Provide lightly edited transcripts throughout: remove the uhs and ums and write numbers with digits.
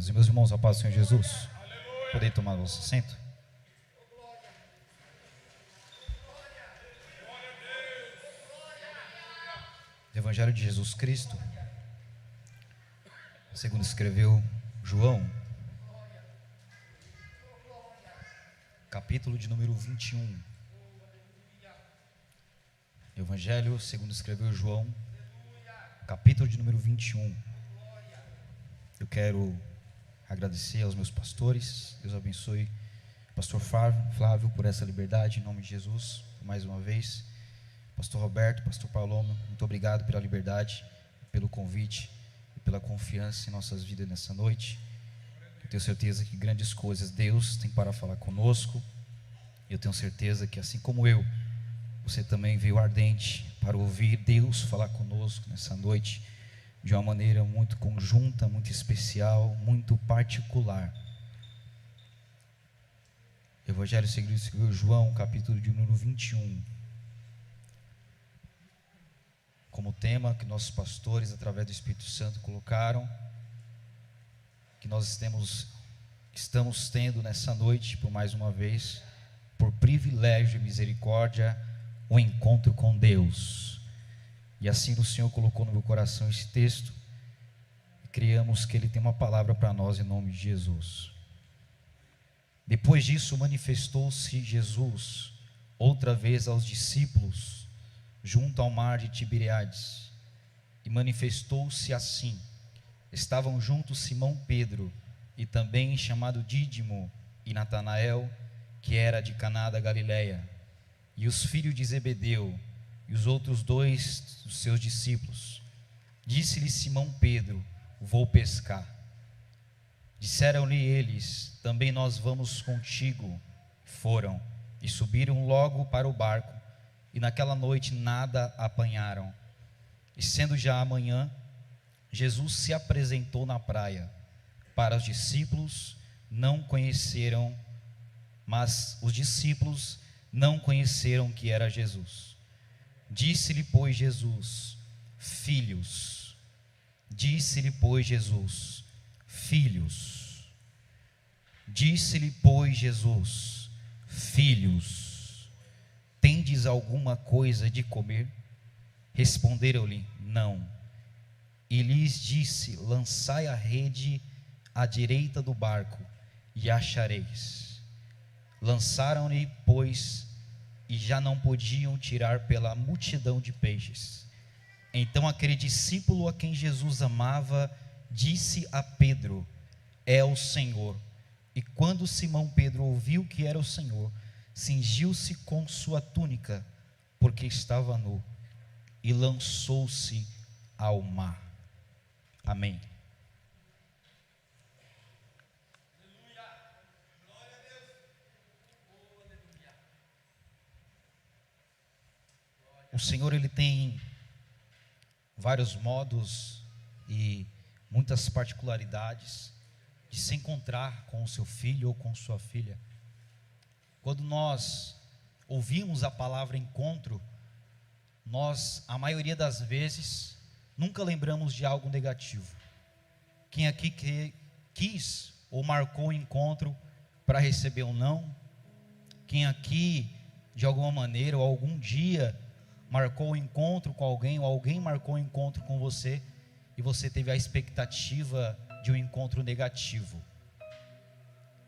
Deus. E meus irmãos, a paz do Senhor Jesus. Podem tomar o vosso assento? Evangelho de Jesus Cristo, segundo escreveu João, capítulo de número 21. Evangelho segundo escreveu João, capítulo de número 21. Eu quero agradecer aos meus pastores. Deus abençoe o pastor Flávio por essa liberdade, em nome de Jesus, mais uma vez. Pastor Roberto, pastor Paloma, muito obrigado pela liberdade, pelo convite e pela confiança em nossas vidas nessa noite. Eu tenho certeza que grandes coisas Deus tem para falar conosco. Eu tenho certeza que, assim como eu, você também veio ardente para ouvir Deus falar conosco nessa noite, de uma maneira muito conjunta, muito especial, muito particular. Evangelho segundo João, capítulo de número 21. Como tema que nossos pastores, através do Espírito Santo, colocaram, que nós estamos tendo nessa noite, por mais uma vez, por privilégio e misericórdia, um encontro com Deus. E assim o Senhor colocou no meu coração esse texto, e criamos que Ele tem uma palavra para nós em nome de Jesus. Depois disso, manifestou-se Jesus outra vez aos discípulos, junto ao mar de Tiberíades, e manifestou-se assim: estavam juntos Simão Pedro, e também chamado Dídimo, e Natanael, que era de Caná da Galileia, e os filhos de Zebedeu, e os outros dois dos seus discípulos. Disse-lhe Simão Pedro: vou pescar. Disseram-lhe eles: também nós vamos contigo. Foram, e subiram logo para o barco, e naquela noite nada apanharam. E sendo já amanhã, Jesus se apresentou na praia. Para os discípulos não conheceram, mas os discípulos não conheceram que era Jesus. Disse-lhe, pois, Jesus: filhos. Disse-lhe, pois, Jesus: filhos. Disse-lhe, pois, Jesus: filhos. Tendes alguma coisa de comer? Responderam-lhe: não. E lhes disse: lançai a rede à direita do barco, e achareis. Lançaram-lhe, pois, e já não podiam tirar pela multidão de peixes. Então aquele discípulo a quem Jesus amava disse a Pedro: é o Senhor. E quando Simão Pedro ouviu que era o Senhor, cingiu-se com sua túnica, porque estava nu, e lançou-se ao mar. Amém. O Senhor, Ele tem vários modos e muitas particularidades de se encontrar com o seu filho ou com sua filha. Quando nós ouvimos a palavra encontro, nós, a maioria das vezes, nunca lembramos de algo negativo. Quem aqui quis ou marcou o encontro para receber um não? Quem aqui, de alguma maneira ou algum dia, marcou o encontro com alguém, ou alguém marcou o encontro com você, e você teve a expectativa de um encontro negativo?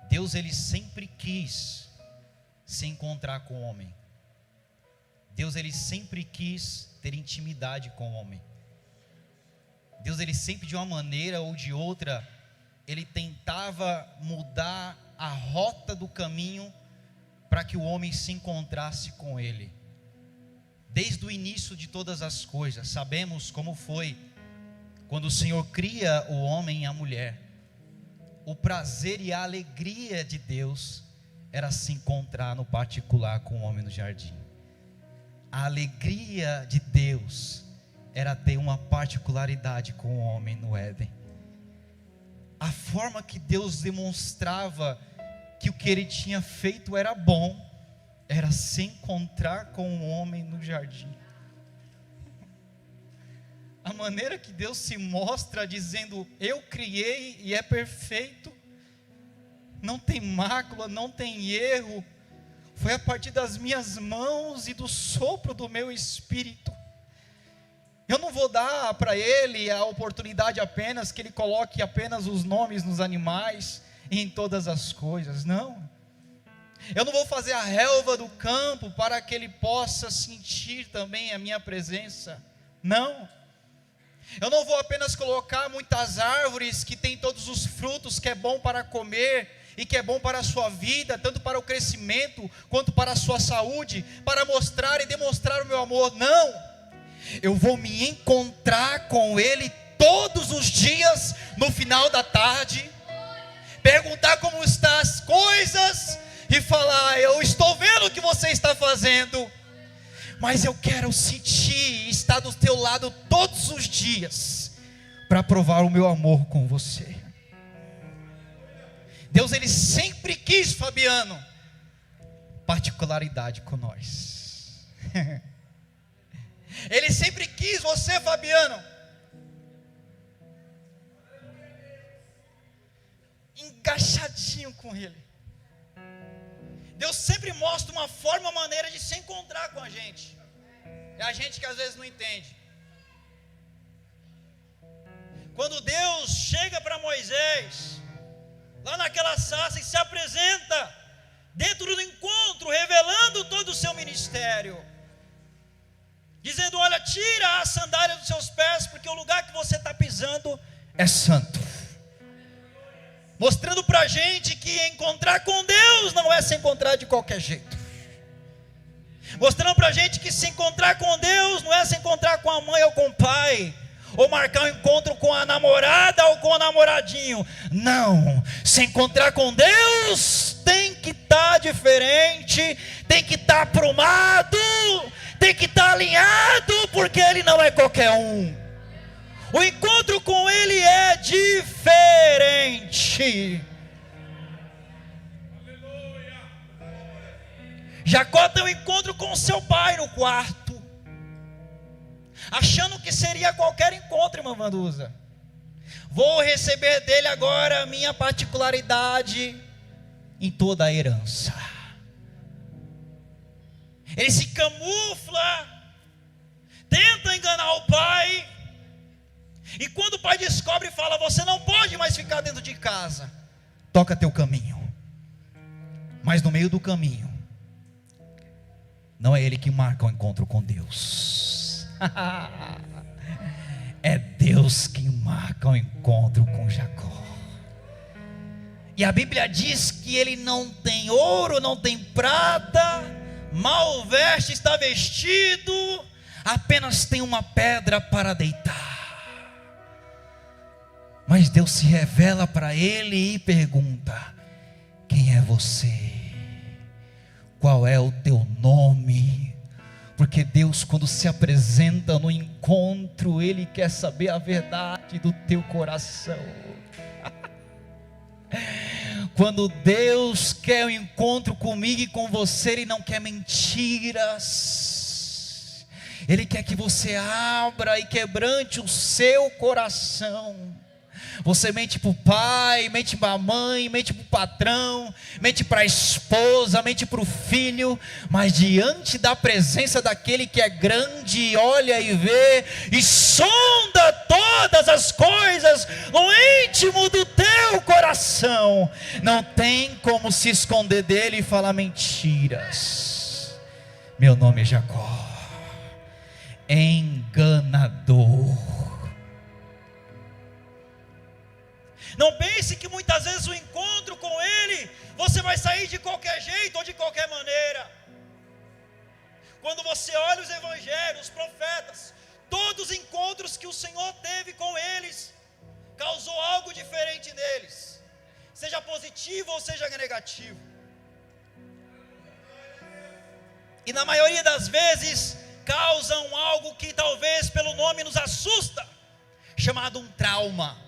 Deus, Ele sempre quis se encontrar com o homem. Deus, Ele sempre quis ter intimidade com o homem. Deus, Ele sempre, de uma maneira ou de outra, Ele tentava mudar a rota do caminho para que o homem se encontrasse com Ele. Desde o início de todas as coisas, sabemos como foi quando o Senhor cria o homem e a mulher. O prazer e a alegria de Deus era se encontrar no particular com o homem no jardim. A alegria de Deus era ter uma particularidade com o homem no Éden. A forma que Deus demonstrava que o que Ele tinha feito era bom, era se encontrar com o homem no jardim. a maneira que Deus se mostra dizendo: eu criei e é perfeito, não tem mácula, não tem erro, foi a partir das minhas mãos e do sopro do meu espírito. Eu não vou dar para ele a oportunidade apenas que ele coloque apenas os nomes nos animais e em todas as coisas, não. Eu não vou fazer a relva do campo para que ele possa sentir também a minha presença, não. Eu não vou apenas colocar muitas árvores que têm todos os frutos que é bom para comer e que é bom para a sua vida, tanto para o crescimento quanto para a sua saúde, para mostrar e demonstrar o meu amor, não. Eu vou me encontrar com ele todos os dias no final da tarde, perguntar como estão as coisas e falar: eu estou vendo o que você está fazendo, mas eu quero sentir, estar do teu lado todos os dias, para provar o meu amor com você. Deus, ele sempre quis, Fabiano, particularidade com nós. Ele sempre quis você, Fabiano, encaixadinho com ele. Deus sempre mostra uma forma, uma maneira de se encontrar com a gente. É a gente que às vezes não entende. Quando Deus chega para Moisés, lá naquela sarça, e se apresenta dentro do encontro, revelando todo o seu ministério, dizendo: olha, tira a sandália dos seus pés, porque o lugar que você está pisando é santo. Mostrando para a gente que encontrar com Deus não é se encontrar de qualquer jeito. Mostrando para a gente que se encontrar com Deus não é se encontrar com a mãe ou com o pai, ou marcar um encontro com a namorada ou com o namoradinho. Não, se encontrar com Deus tem que estar diferente, tem que estar aprumado, tem que estar alinhado, porque Ele não é qualquer um. O encontro com Ele é diferente. Jacó tem um encontro com seu pai no quarto, achando que seria qualquer encontro, irmã Vanduza. Vou receber dele agora a minha particularidade em toda a herança. Ele se camufla, tenta enganar o pai, e quando o pai descobre, fala: você não pode mais ficar dentro de casa, toca teu caminho. Mas no meio do caminho, não é ele que marca o encontro com Deus. É Deus quem marca o encontro com Jacó. E a Bíblia diz que ele não tem ouro, não tem prata, mal veste, está vestido, apenas tem uma pedra para deitar. Mas Deus se revela para ele e pergunta: quem é você? Qual é o teu nome? Porque Deus, quando se apresenta no encontro, Ele quer saber a verdade do teu coração. Quando Deus quer um encontro comigo e com você, Ele não quer mentiras. Ele quer que você abra e quebrante o seu coração. Você mente para o pai, mente para a mãe, mente para o patrão, mente para a esposa, mente para o filho, mas diante da presença daquele que é grande, olha e vê, e sonda todas as coisas no íntimo do teu coração, não tem como se esconder dele e falar mentiras. Meu nome é Jacó, enganador. Não pense que muitas vezes o encontro com Ele, você vai sair de qualquer jeito ou de qualquer maneira. Quando você olha os evangelhos, os profetas, todos os encontros que o Senhor teve com eles, causou algo diferente neles, seja positivo ou seja negativo. E na maioria das vezes, causam algo que talvez pelo nome nos assusta, chamado um trauma.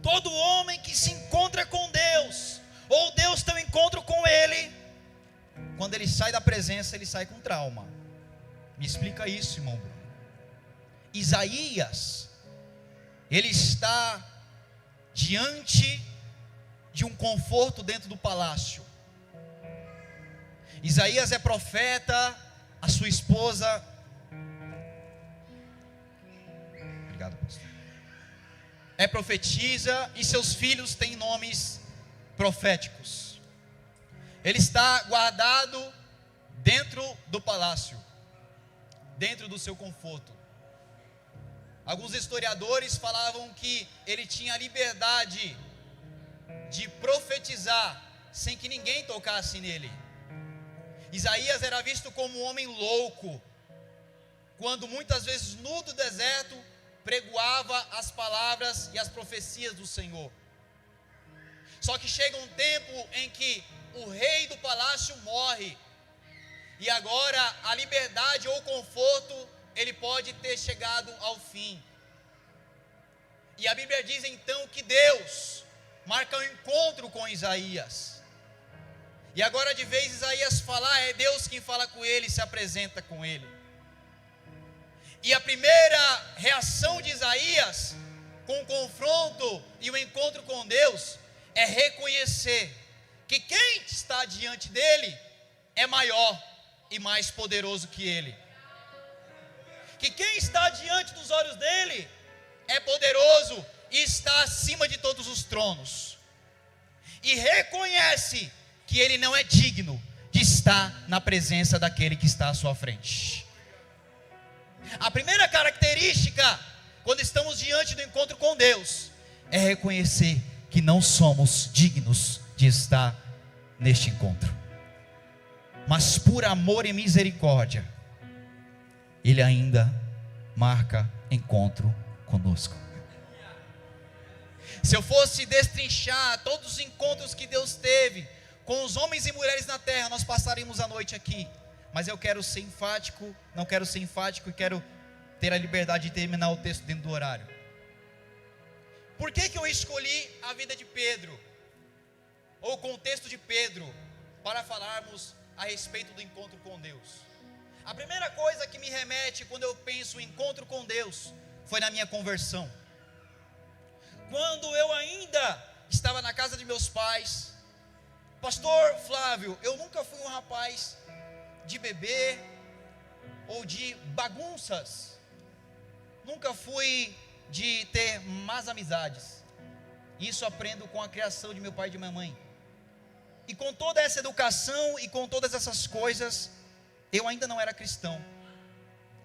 Todo homem que se encontra com Deus, ou Deus tem um encontro com ele, quando ele sai da presença, ele sai com trauma. Me explica isso, irmão Bruno. Isaías, ele está diante de um conforto dentro do palácio. Isaías é profeta, a sua esposa, obrigado, pastor, é profetisa e seus filhos têm nomes proféticos. Ele está guardado dentro do palácio, dentro do seu conforto. Alguns historiadores falavam que ele tinha a liberdade de profetizar sem que ninguém tocasse nele. Isaías era visto como um homem louco, quando muitas vezes nu do deserto pregoava as palavras e as profecias do Senhor. Só que chega um tempo em que o rei do palácio morre, e agora a liberdade ou o conforto, ele pode ter chegado ao fim. E a Bíblia diz então que Deus marca um encontro com Isaías. E agora, de vez Isaías falar, é Deus quem fala com ele, se apresenta com ele. E a primeira reação de Isaías, com o confronto e o encontro com Deus, é reconhecer que quem está diante dele é maior e mais poderoso que ele. Que quem está diante dos olhos dele é poderoso e está acima de todos os tronos. E reconhece que ele não é digno de estar na presença daquele que está à sua frente. A primeira característica, quando estamos diante do encontro com Deus, é reconhecer que não somos dignos de estar neste encontro. Mas por amor e misericórdia, Ele ainda marca encontro conosco. Se eu fosse destrinchar todos os encontros que Deus teve com os homens e mulheres na terra, nós passaríamos a noite aqui. Mas eu quero ser enfático, não quero ser enfático e quero ter a liberdade de terminar o texto dentro do horário. Por que eu escolhi a vida de Pedro, ou o contexto de Pedro, para falarmos a respeito do encontro com Deus? A primeira coisa que me remete quando eu penso em encontro com Deus, foi na minha conversão. Quando eu ainda estava na casa de meus pais, Pastor Flávio, eu nunca fui um rapaz de beber ou de bagunças, nunca fui de ter más amizades. Isso aprendo com a criação de meu pai e de minha mãe. E com toda essa educação e com todas essas coisas, eu ainda não era cristão.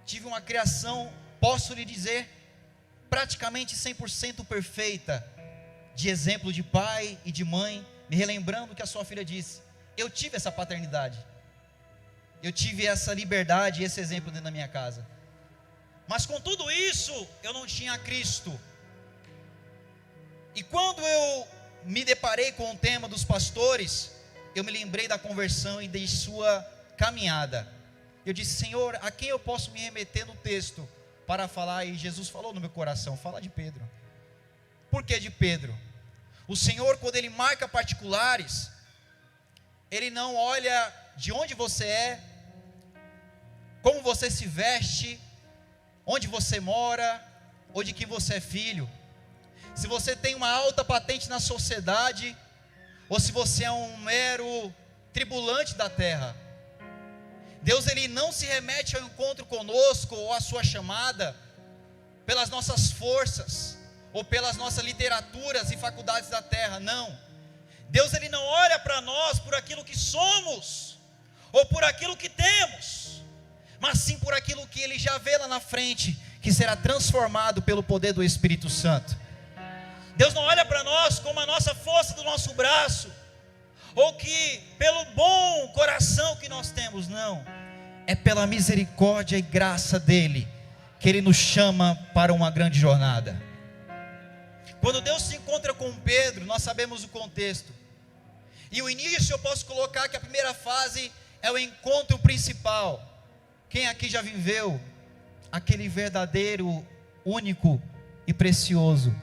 Tive uma criação, posso lhe dizer, praticamente 100% perfeita, de exemplo de pai e de mãe, me relembrando o que a sua filha disse. Eu tive essa paternidade, eu tive essa liberdade e esse exemplo dentro da minha casa. Mas com tudo isso, eu não tinha Cristo. E quando eu me deparei com o tema dos pastores, eu me lembrei da conversão e de sua caminhada. Eu disse: Senhor, a quem eu posso me remeter no texto para falar? E Jesus falou no meu coração: fala de Pedro. Por que de Pedro? O Senhor, quando Ele marca particulares, Ele não olha de onde você é, como você se veste, onde você mora, ou de que você é filho, se você tem uma alta patente na sociedade, ou se você é um mero tribulante da terra. Deus, Ele não se remete ao encontro conosco, ou à sua chamada, pelas nossas forças, ou pelas nossas literaturas e faculdades da terra, não. Deus, Ele não olha para nós por aquilo que somos, ou por aquilo que temos, mas sim por aquilo que Ele já vê lá na frente, que será transformado pelo poder do Espírito Santo. Deus não olha para nós como a nossa força do nosso braço, ou que pelo bom coração que nós temos, não. É pela misericórdia e graça dEle, que Ele nos chama para uma grande jornada. Quando Deus se encontra com Pedro, nós sabemos o contexto. E o início eu posso colocar que a primeira fase é o encontro principal. Quem aqui já viveu aquele verdadeiro, único e precioso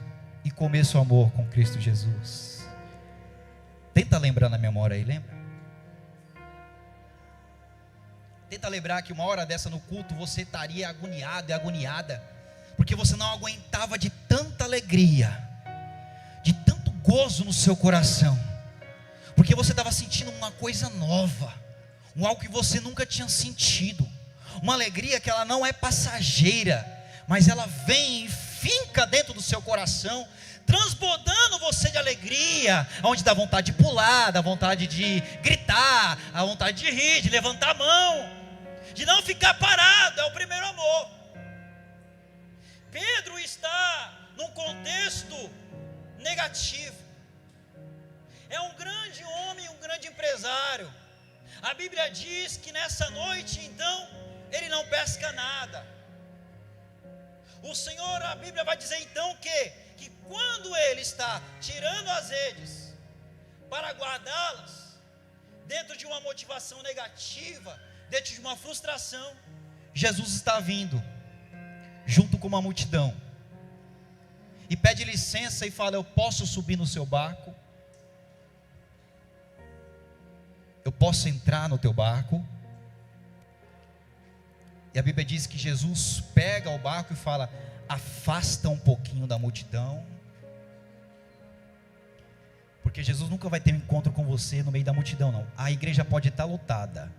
e começo o amor com Cristo Jesus? Tenta lembrar na memória aí, lembra? Tenta lembrar que uma hora dessa no culto você estaria agoniado e agoniada, porque você não aguentava de tanta alegria, de tanto gozo no seu coração, porque você estava sentindo uma coisa nova, algo que você nunca tinha sentido, uma alegria que ela não é passageira, mas ela vem e finca dentro do seu coração, transbordando você de alegria, onde dá vontade de pular, dá vontade de gritar, a vontade de rir, de levantar a mão, de não ficar parado. É o primeiro amor. Pedro está num contexto negativo, é um grande homem, um grande empresário. A Bíblia diz que nessa noite então ele não pesca nada. O Senhor, a Bíblia vai dizer então que quando ele está tirando as redes para guardá-las, dentro de uma motivação negativa, dentro de uma frustração, Jesus está vindo, junto com uma multidão, e pede licença e fala: eu posso subir no seu barco? Eu posso entrar no teu barco? E a Bíblia diz que Jesus pega o barco e fala: afasta um pouquinho da multidão, porque Jesus nunca vai ter um encontro com você no meio da multidão, não. A igreja pode estar lotada,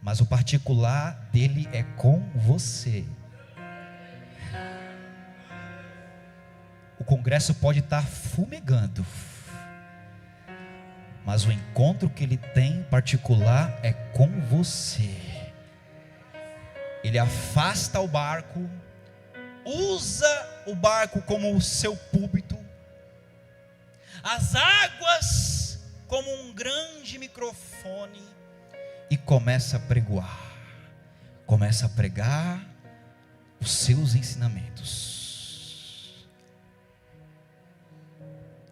mas o particular dele é com você. O congresso pode estar fumegando, mas o encontro que ele tem particular é com você. Ele afasta o barco, usa o barco como o seu púlpito, as águas como um grande microfone, e começa a pregar os seus ensinamentos.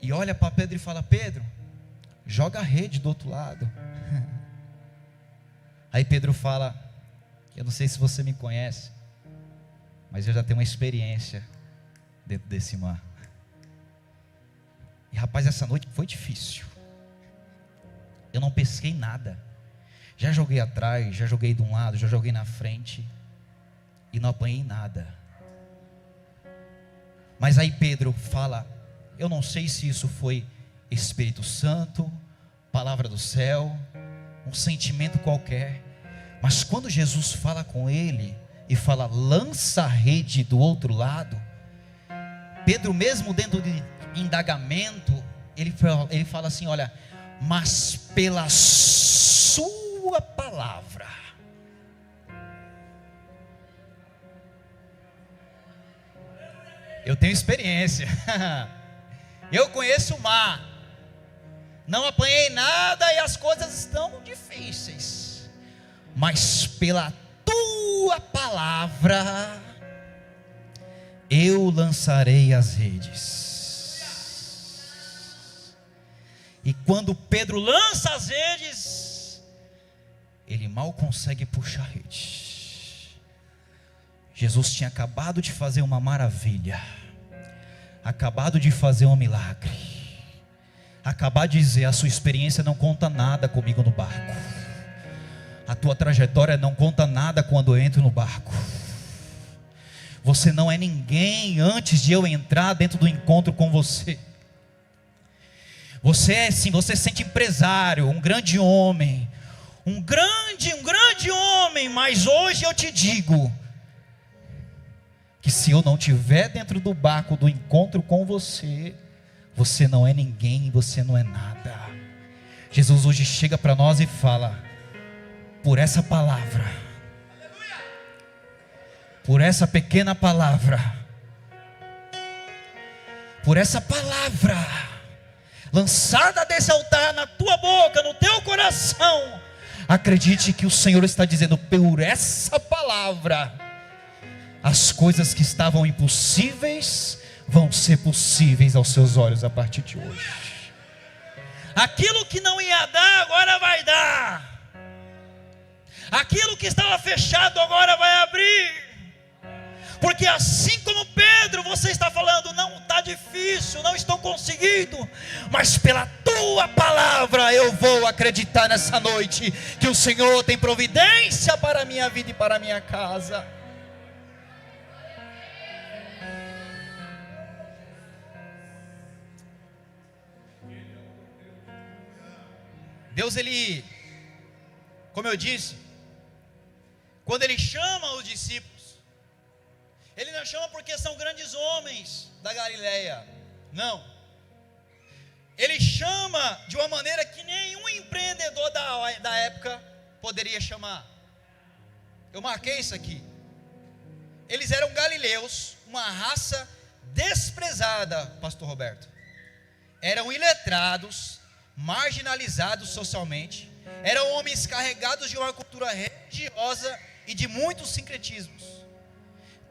E olha para Pedro e fala: Pedro, joga a rede do outro lado. Aí Pedro fala: eu não sei se você me conhece, mas eu já tenho uma experiência dentro desse mar. E rapaz, essa noite foi difícil. Eu não pesquei nada. Já joguei atrás, já joguei de um lado, já joguei na frente, e não apanhei nada. Mas aí Pedro fala: eu não sei se isso foi Espírito Santo, palavra do céu, um sentimento qualquer, mas quando Jesus fala com ele e fala: lança a rede do outro lado, Pedro, mesmo dentro de indagamento, ele fala assim: olha, mas pela sua palavra. Eu tenho experiência. Eu conheço o mar, não apanhei nada e as coisas estão difíceis, mas pela tua palavra eu lançarei as redes. E quando Pedro lança as redes, ele mal consegue puxar a rede. Jesus tinha acabado de fazer uma maravilha, acabado de fazer um milagre, acabado de dizer: a sua experiência não conta nada comigo no barco, a tua trajetória não conta nada quando eu entro no barco, você não é ninguém antes de eu entrar dentro do encontro com você. Você é sim, você se sente empresário, um grande homem, um grande homem, mas hoje eu te digo que se eu não estiver dentro do barco do encontro com você, você não é ninguém, você não é nada. Jesus hoje chega para nós e fala: por essa palavra, por essa pequena palavra, por essa palavra lançada desse altar na tua boca, no teu coração, acredite que o Senhor está dizendo: por essa palavra, as coisas que estavam impossíveis vão ser possíveis aos seus olhos a partir de hoje. Aquilo que não ia dar, agora vai dar. Aquilo que estava fechado, agora vai abrir. Porque assim como Pedro, você está falando: não está difícil, não estou conseguindo, mas pela tua palavra eu vou acreditar nessa noite que o Senhor tem providência para a minha vida e para a minha casa. Deus, ele, como eu disse, quando ele chama os discípulos, ele não chama porque são grandes homens da Galileia, não. Ele chama de uma maneira que nenhum empreendedor da época poderia chamar. Eu marquei isso aqui. Eles eram galileus, uma raça desprezada, pastor Roberto. Eram iletrados, marginalizados socialmente. Eram homens carregados de uma cultura religiosa e de muitos sincretismos.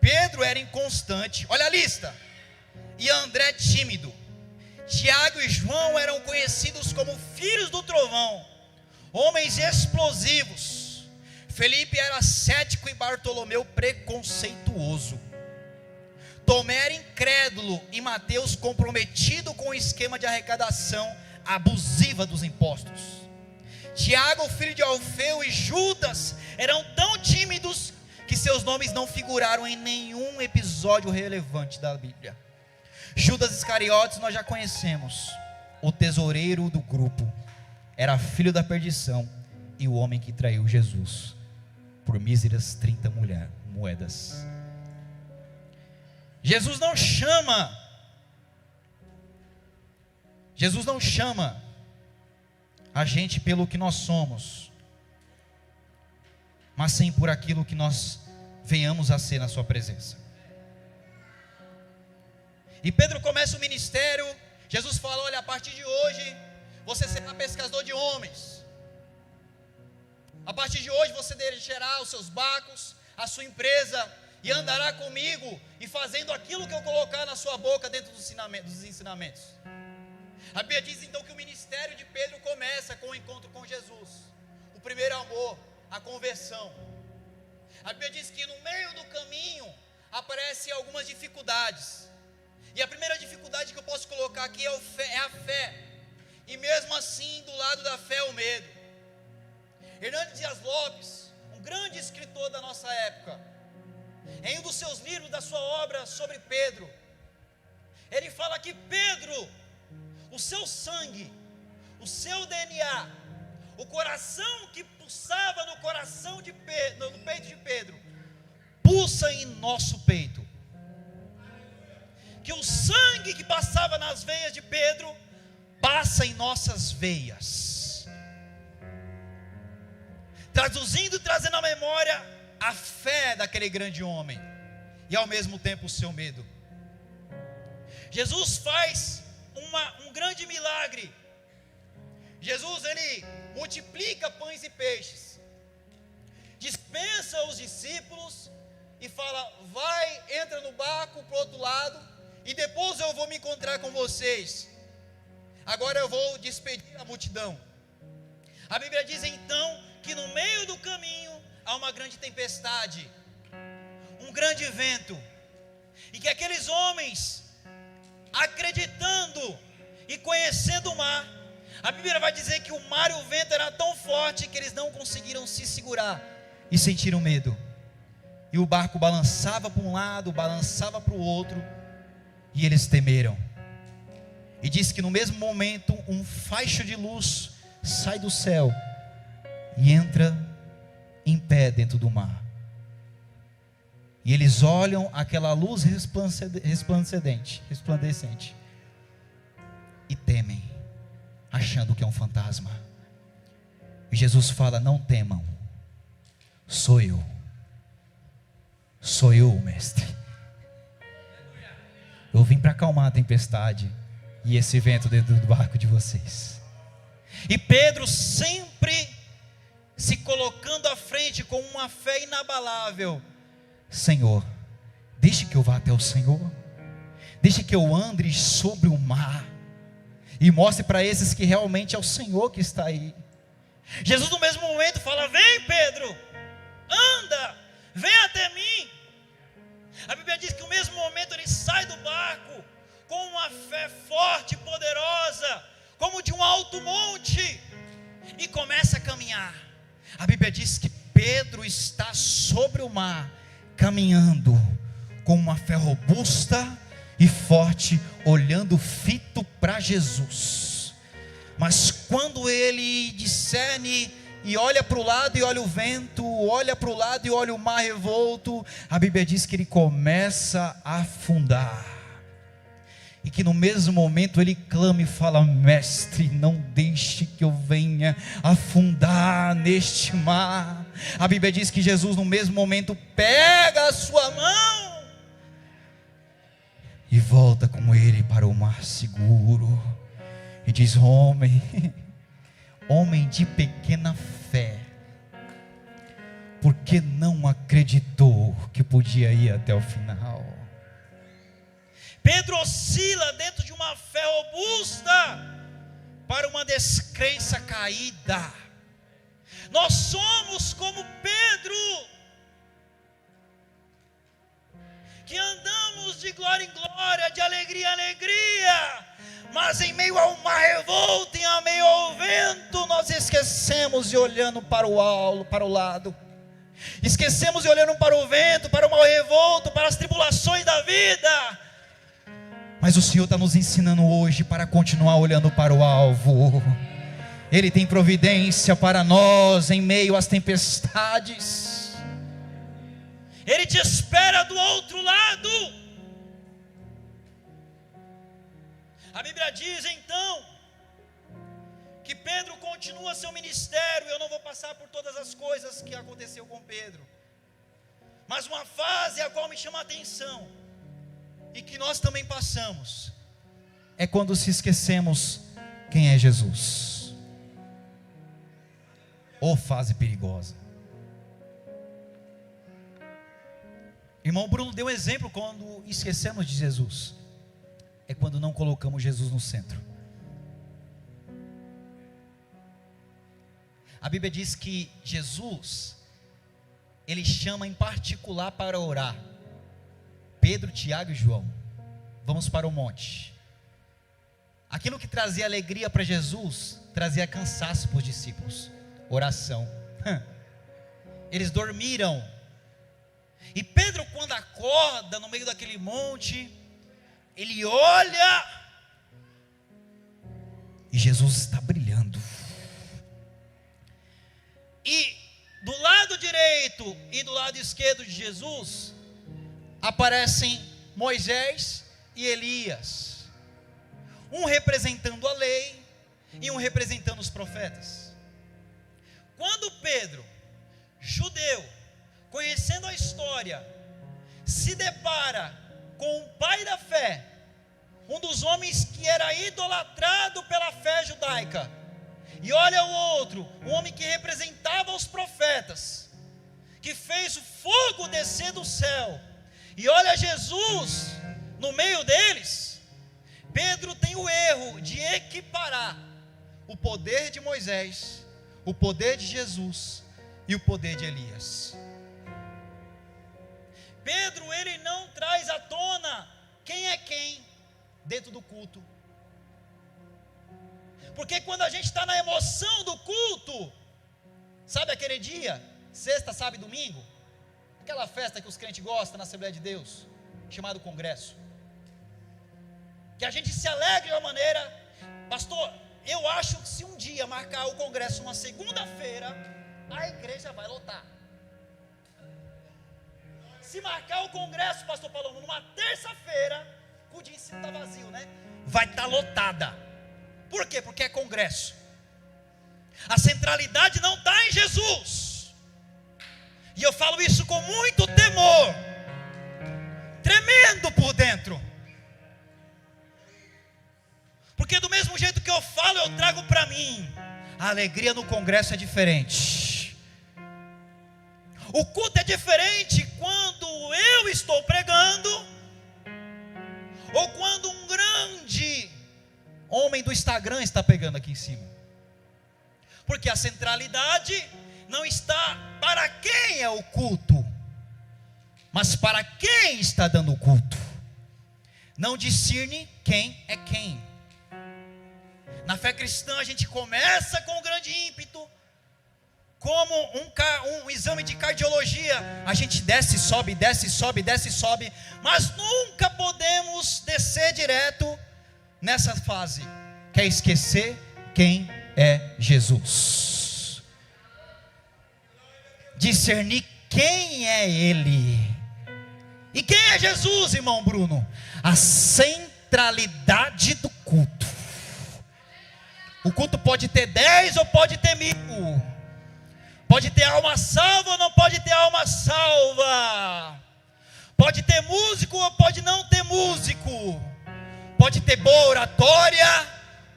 Pedro era inconstante, olha a lista. E André tímido. Tiago e João eram conhecidos como filhos do trovão, homens explosivos. Felipe era cético e Bartolomeu preconceituoso. Tomé era incrédulo e Mateus comprometido com o esquema de arrecadação abusiva dos impostos. Tiago, filho de Alfeu, e Judas eram tão tímidos que seus nomes não figuraram em nenhum episódio relevante da Bíblia. Judas Iscariotes nós já conhecemos, o tesoureiro do grupo, era filho da perdição e o homem que traiu Jesus por míseras 30 moedas. Jesus não chama a gente pelo que nós somos, mas sim por aquilo que nós venhamos a ser na sua presença. E Pedro começa o ministério. Jesus fala: olha, a partir de hoje você será pescador de homens. A partir de hoje você deixará os seus barcos, a sua empresa, e andará comigo, e fazendo aquilo que eu colocar na sua boca dentro dos ensinamentos. A Bíblia diz então que o ministério de Pedro começa com o encontro com Jesus, o primeiro amor, a conversão. A Bíblia diz que no meio do caminho aparecem algumas dificuldades. E a primeira dificuldade que eu posso colocar aqui é a fé. E mesmo assim, do lado da fé, o medo. Hernandes Dias Lopes, um grande escritor da nossa época, em um dos seus livros, da sua obra sobre Pedro, ele fala que Pedro, o seu sangue, o seu DNA, o coração que pulsava no coração de Pedro, no peito de Pedro, pulsa em nosso peito. Que o sangue que passava nas veias de Pedro passa em nossas veias, traduzindo e trazendo à memória a fé daquele grande homem e ao mesmo tempo o seu medo. Jesus faz um grande milagre. Jesus, ele multiplica pães e peixes, dispensa os discípulos e fala: vai, entra no barco para o outro lado, e depois eu vou me encontrar com vocês. Agora eu vou despedir a multidão. A Bíblia diz então que no meio do caminho há uma grande tempestade, um grande vento, e que aqueles homens, acreditando e conhecendo o mar, a Bíblia vai dizer que o mar e o vento eram tão forte que eles não conseguiram se segurar e sentiram medo. E o barco balançava para um lado, balançava para o outro, e eles temeram. E diz que no mesmo momento um faixo de luz sai do céu e entra em pé dentro do mar. E eles olham aquela luz resplandecente e temem, achando que é um fantasma. E Jesus fala: não temam, sou eu, mestre. Eu vim para acalmar a tempestade e esse vento dentro do barco de vocês. E Pedro sempre se colocando à frente com uma fé inabalável: Senhor, deixe que eu vá até o Senhor, deixe que eu ande sobre o mar, e mostre para esses que realmente é o Senhor que está aí. Jesus no mesmo momento fala: vem Pedro, anda, vem até mim. A Bíblia diz que no mesmo momento ele sai do barco com uma fé forte e poderosa, como de um alto monte, e começa a caminhar. A Bíblia diz que Pedro está sobre o mar, caminhando com uma fé robusta e forte, olhando fito para Jesus. Mas quando ele discerne e olha para o lado e olha o vento, olha para o lado e olha o mar revolto, a Bíblia diz que ele começa a afundar. E que no mesmo momento ele clama e fala: mestre, não deixe que eu venha afundar neste mar. A Bíblia diz que Jesus no mesmo momento pega a sua mão e volta com ele para o mar seguro. E diz: homem de pequena fé, porque não acreditou que podia ir até o final. Pedro oscila dentro de uma fé robusta para uma descrença caída. Nós somos como Pedro, que andamos de glória em glória, de alegria em alegria, mas em meio ao mar revolto, em meio ao vento, nós esquecemos de olhando para o lado. Esquecemos de olhando para o vento, para o mar revolto, para as tribulações da vida. Mas o Senhor está nos ensinando hoje para continuar olhando para o alvo. Ele tem providência para nós em meio às tempestades. Ele te espera do outro lado. A Bíblia diz então que Pedro continua seu ministério. Eu não vou passar por todas as coisas que aconteceu com Pedro, mas uma fase a qual me chama a atenção, e que nós também passamos, é quando se esquecemos quem é Jesus. Oh, fase perigosa. Irmão Bruno deu um exemplo quando esquecemos de Jesus. É quando não colocamos Jesus no centro. A Bíblia diz que Jesus, ele chama em particular para orar Pedro, Tiago e João. Vamos para o monte. Aquilo que trazia alegria para Jesus, trazia cansaço para os discípulos. Oração. Eles dormiram. E Pedro, quando acorda no meio daquele monte, ele olha e Jesus está brilhando. E do lado direito e do lado esquerdo de Jesus aparecem Moisés e Elias, um representando a lei e um representando os profetas. Quando Pedro, judeu, conhecendo a história, se depara com o pai da fé, um dos homens que era idolatrado pela fé judaica, e olha o outro, um homem que representava os profetas, que fez o fogo descer do céu, e olha Jesus no meio deles, Pedro tem o erro de equiparar o poder de Moisés, o poder de Jesus e o poder de Elias. Pedro, ele não traz à tona quem é quem dentro do culto, porque quando a gente está na emoção do culto, sabe aquele dia, sexta, sábado e domingo, aquela festa que os crentes gostam na Assembleia de Deus, chamado congresso, que a gente se alegra de uma maneira, pastor, eu acho que se um dia marcar o congresso uma segunda-feira, a igreja vai lotar. Se marcar o congresso, pastor Paulo, numa terça-feira, o dia em cima está vazio, né? Vai estar lotada. Por quê? Porque é congresso. A centralidade não está em Jesus. E eu falo isso com muito temor, tremendo por dentro. Porque do mesmo jeito que eu falo, eu trago para mim. A alegria no congresso é diferente. O culto é diferente quando eu estou pregando, ou quando um grande homem do Instagram está pegando aqui em cima. Porque a centralidade não está para quem é o culto, mas para quem está dando o culto. Não discerne quem é quem. Na fé cristã a gente começa com um grande ímpeto, como um exame de cardiologia, a gente desce, sobe, desce, sobe, desce, sobe, mas nunca podemos descer direto nessa fase, que é esquecer quem é Jesus. Discernir quem é Ele. E quem é Jesus, irmão Bruno? A centralidade do culto. O culto pode ter 10 ou pode ter 1000. Pode ter alma salva ou não pode ter alma salva. Pode ter músico ou pode não ter músico. Pode ter boa oratória,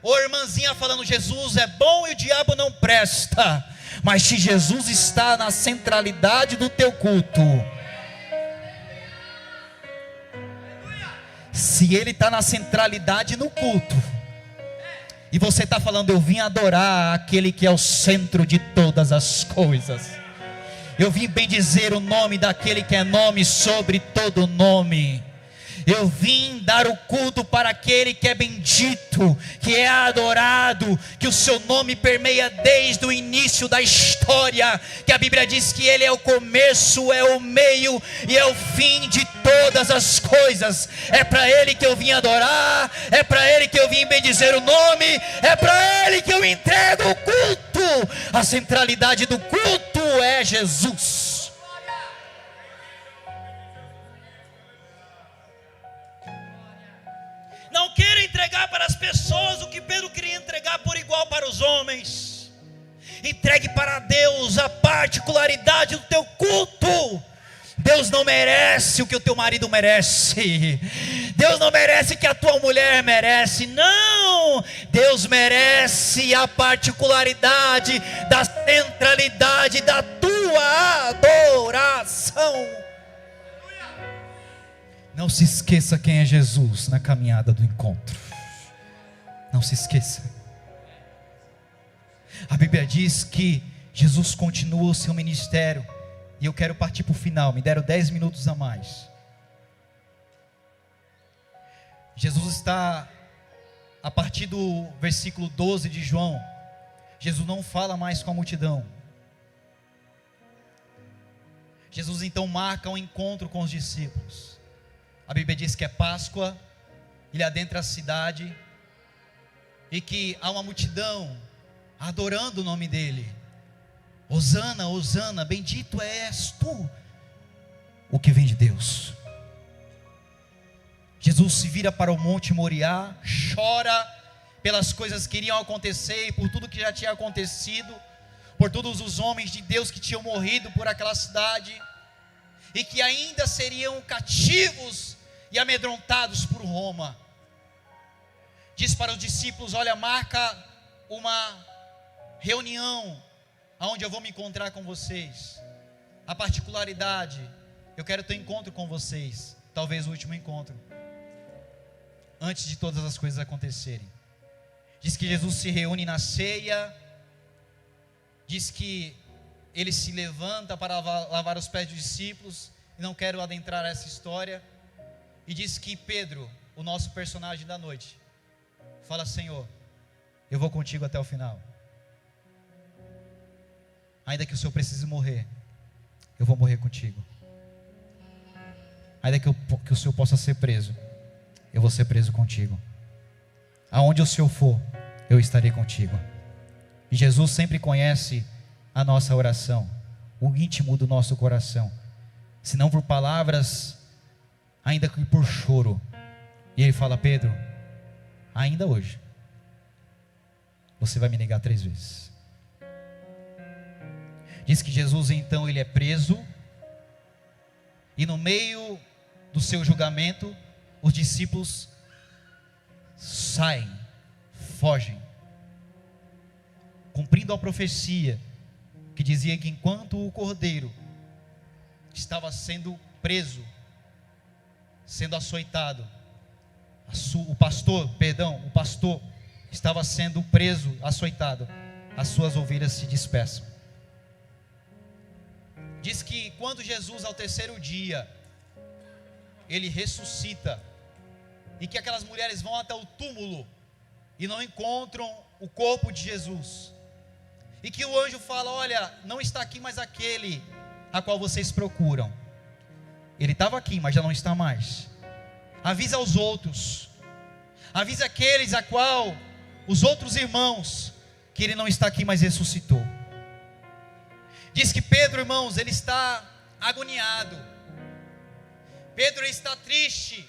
ou irmãzinha falando Jesus é bom e o diabo não presta. Mas se Jesus está na centralidade do teu culto, se Ele está na centralidade no culto, e você está falando, eu vim adorar aquele que é o centro de todas as coisas, eu vim bendizer o nome daquele que é nome sobre todo nome, eu vim dar o culto para aquele que é bendito, que é adorado, que o seu nome permeia desde o início da história, que a Bíblia diz que Ele é o começo, é o meio e é o fim de todas as coisas. É para Ele que eu vim adorar, é para Ele que eu vim bendizer o nome, é para Ele que eu entrego o culto. A centralidade do culto é Jesus. Não queira entregar para as pessoas o que Pedro queria entregar por igual para os homens. Entregue para Deus a particularidade do teu culto. Deus não merece o que o teu marido merece. Deus não merece o que a tua mulher merece. Não, Deus merece a particularidade da centralidade da tua adoração. Não se esqueça quem é Jesus na caminhada do encontro. Não se esqueça. A Bíblia diz que Jesus continua o seu ministério. E eu quero partir para o final. Me deram 10 minutos a mais. Jesus está, a partir do versículo 12 de João, Jesus não fala mais com a multidão. Jesus então marca um encontro com os discípulos. A Bíblia diz que é Páscoa, ele adentra a cidade, e que há uma multidão adorando o nome dele. Hosana, Hosana, bendito és tu, o que vem de Deus. Jesus se vira para o monte Moriá, chora pelas coisas que iriam acontecer, e por tudo que já tinha acontecido, por todos os homens de Deus que tinham morrido por aquela cidade, e que ainda seriam cativos e amedrontados por Roma. Diz para os discípulos, olha, marca uma reunião, aonde eu vou me encontrar com vocês. A particularidade, eu quero ter um encontro com vocês, talvez o último encontro, antes de todas as coisas acontecerem. Diz que Jesus se reúne na ceia, diz que ele se levanta para lavar os pés dos discípulos, e não quero adentrar essa história, e diz que Pedro, o nosso personagem da noite, fala, Senhor, eu vou contigo até o final. Ainda que o Senhor precise morrer, eu vou morrer contigo. Ainda que o Senhor possa ser preso, eu vou ser preso contigo. Aonde o Senhor for, eu estarei contigo. E Jesus sempre conhece a nossa oração, o íntimo do nosso coração, se não por palavras, ainda que por choro. E ele fala, Pedro, ainda hoje, você vai me negar 3 vezes. Diz que Jesus então ele é preso, e no meio do seu julgamento, os discípulos saem, fogem, cumprindo a profecia, que dizia que enquanto o cordeiro estava sendo preso, sendo açoitado, o pastor estava sendo preso, açoitado, as suas ovelhas se dispersam. Diz que quando Jesus ao 3º dia, ele ressuscita, e que aquelas mulheres vão até o túmulo, e não encontram o corpo de Jesus, e que o anjo fala, olha, não está aqui mais aquele a qual vocês procuram. Ele estava aqui, mas já não está mais. Avisa aos outros, avisa aqueles a qual os outros irmãos que ele não está aqui, mas ressuscitou. Diz que Pedro, irmãos, ele está agoniado. Pedro ele está triste.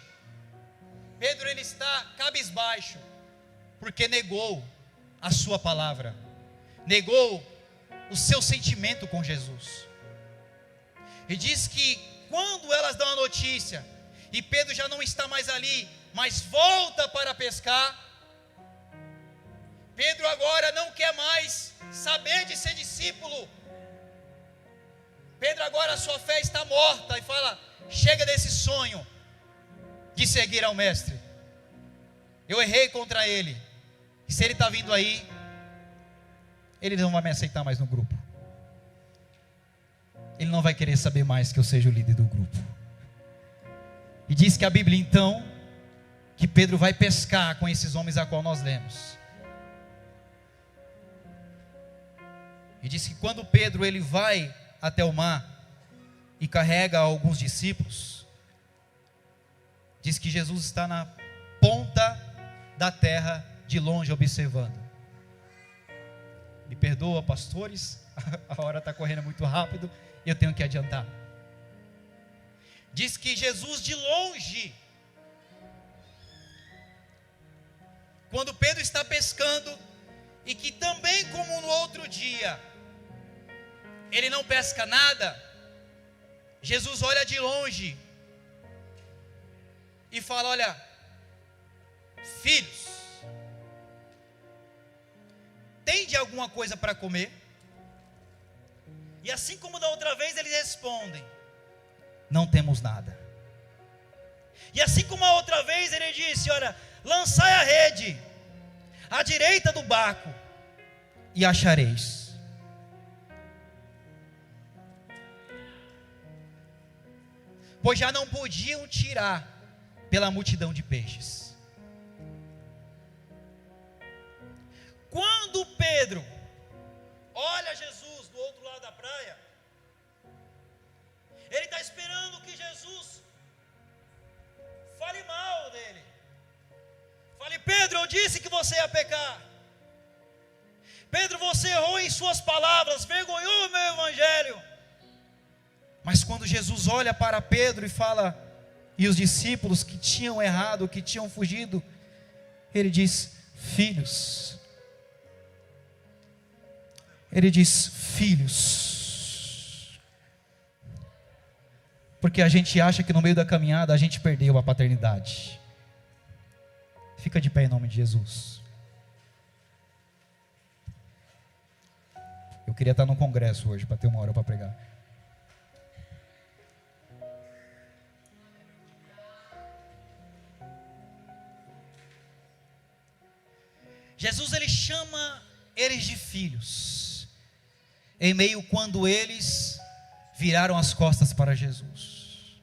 Pedro ele está cabisbaixo, porque negou a sua palavra, negou o seu sentimento com Jesus. E diz que quando elas dão a notícia, e Pedro já não está mais ali, mas volta para pescar, Pedro agora não quer mais saber de ser discípulo. Pedro agora a sua fé está morta, e fala: chega desse sonho de seguir ao mestre. Eu errei contra ele, e se ele está vindo aí, ele não vai me aceitar mais no grupo. Ele não vai querer saber mais que eu seja o líder do grupo. E diz que a Bíblia então, que Pedro vai pescar com esses homens a qual nós lemos. E diz que quando Pedro ele vai até o mar e carrega alguns discípulos, diz que Jesus está na ponta da terra, de longe, observando. Me perdoa, pastores, a hora está correndo muito rápido e eu tenho que adiantar. Diz que Jesus de longe, quando Pedro está pescando, e que também como no outro dia, ele não pesca nada, Jesus olha de longe e fala: olha, filhos, tem de alguma coisa para comer? E assim como da outra vez eles respondem: não temos nada. E assim como a outra vez ele disse: olha, lançai a rede à direita do barco e achareis. Pois já não podiam tirar pela multidão de peixes. Quando Pedro olha Jesus do outro lado da praia, ele está esperando que Jesus fale mal dele. Fale: Pedro, eu disse que você ia pecar. Pedro, você errou em suas palavras, vergonhou o meu evangelho. Mas quando Jesus olha para Pedro e fala, e os discípulos que tinham errado, que tinham fugido, ele diz: filhos. Ele diz: filhos. Porque a gente acha que no meio da caminhada a gente perdeu a paternidade. Fica de pé em nome de Jesus. Eu queria estar no congresso hoje para ter uma hora para pregar. Jesus ele chama eles de filhos, em meio quando eles viraram as costas para Jesus.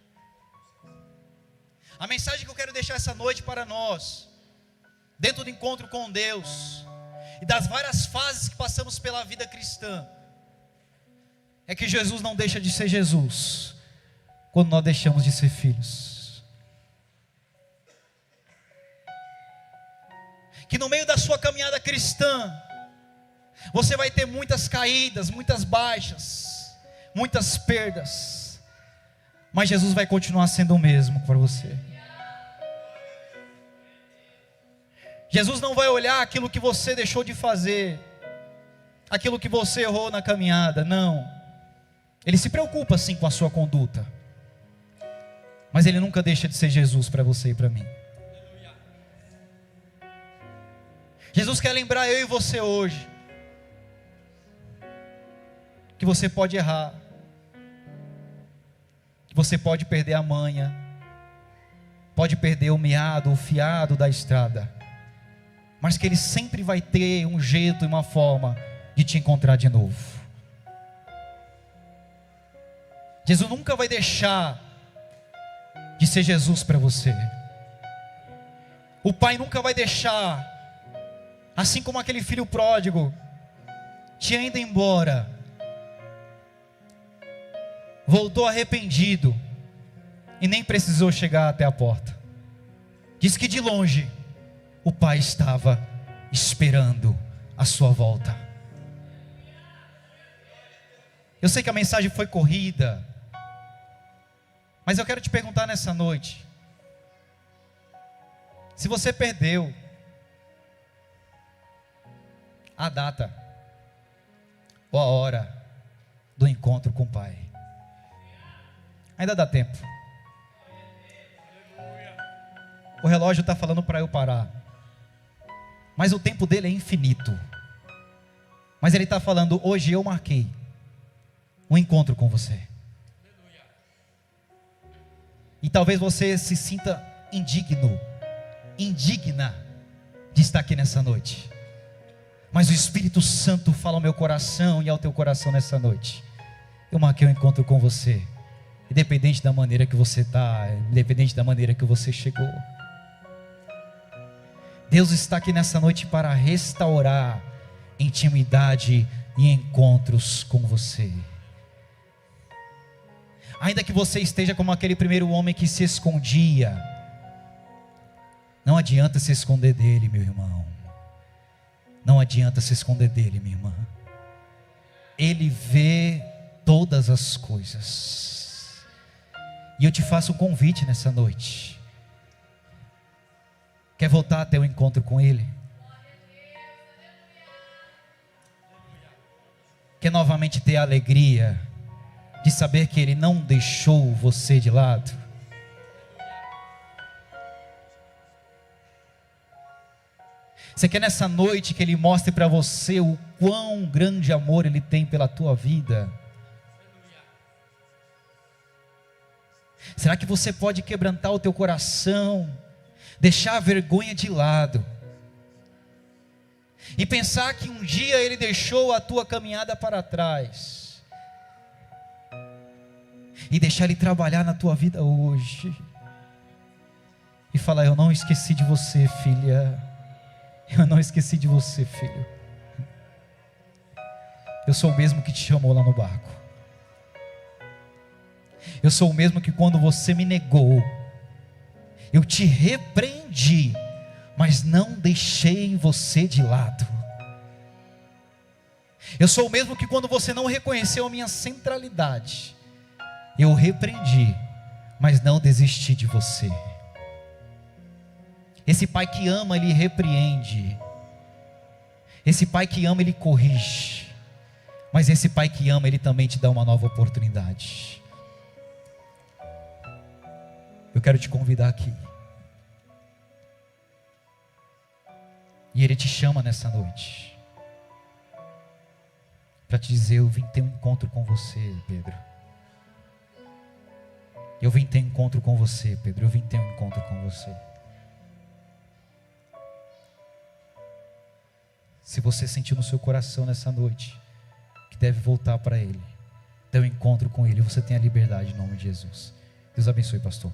A mensagem que eu quero deixar essa noite para nós, dentro do encontro com Deus, e das várias fases que passamos pela vida cristã, é que Jesus não deixa de ser Jesus, quando nós deixamos de ser filhos. Que no meio da sua caminhada cristã, você vai ter muitas caídas, muitas baixas, muitas perdas, mas Jesus vai continuar sendo o mesmo para você. Jesus não vai olhar aquilo que você deixou de fazer, aquilo que você errou na caminhada, não. Ele se preocupa sim com a sua conduta, mas Ele nunca deixa de ser Jesus para você e para mim. Jesus quer lembrar eu e você hoje, que você pode errar, que você pode perder a manha, pode perder o meado, o fiado da estrada, mas que Ele sempre vai ter um jeito e uma forma de te encontrar de novo. Jesus nunca vai deixar de ser Jesus para você. O Pai nunca vai deixar, assim como aquele filho pródigo, tinha ido embora, voltou arrependido, e nem precisou chegar até a porta. Diz que de longe, o pai estava esperando a sua volta. Eu sei que a mensagem foi corrida, mas eu quero te perguntar nessa noite, se você perdeu a data ou a hora do encontro com o Pai, ainda dá tempo. O relógio está falando para eu parar, mas o tempo dele é infinito. Mas ele está falando: hoje eu marquei um encontro com você. E talvez você se sinta indigna de estar aqui nessa noite, mas o Espírito Santo fala ao meu coração e ao teu coração nessa noite: eu marquei um encontro com você, independente da maneira que você está, independente da maneira que você chegou. Deus está aqui nessa noite para restaurar intimidade e encontros com você. Ainda que você esteja como aquele primeiro homem que se escondia, não adianta se esconder dele, meu irmão. Não adianta se esconder dele, minha irmã. Ele vê todas as coisas. E eu te faço um convite nessa noite. Quer voltar até o encontro com Ele? Quer novamente ter a alegria de saber que Ele não deixou você de lado? Você quer nessa noite que Ele mostre para você o quão grande amor Ele tem pela tua vida? Será que você pode quebrantar o teu coração, deixar a vergonha de lado e pensar que um dia Ele deixou a tua caminhada para trás e deixar Ele trabalhar na tua vida hoje e falar: eu não esqueci de você, filha, eu não esqueci de você, filho, eu sou o mesmo que te chamou lá no barco, eu sou o mesmo que quando você me negou, eu te repreendi, mas não deixei você de lado. Eu sou o mesmo que quando você não reconheceu a minha centralidade, eu repreendi, mas não desisti de você. Esse pai que ama, ele repreende. Esse pai que ama, ele corrige. Mas esse pai que ama, ele também te dá uma nova oportunidade. Eu quero te convidar aqui. E Ele te chama nessa noite para te dizer: eu vim ter um encontro com você, Pedro. Eu vim ter um encontro com você, Pedro. Eu vim ter um encontro com você. Se você sentiu no seu coração nessa noite que deve voltar para Ele, ter um encontro com Ele, você tem a liberdade em nome de Jesus. Deus abençoe, pastor.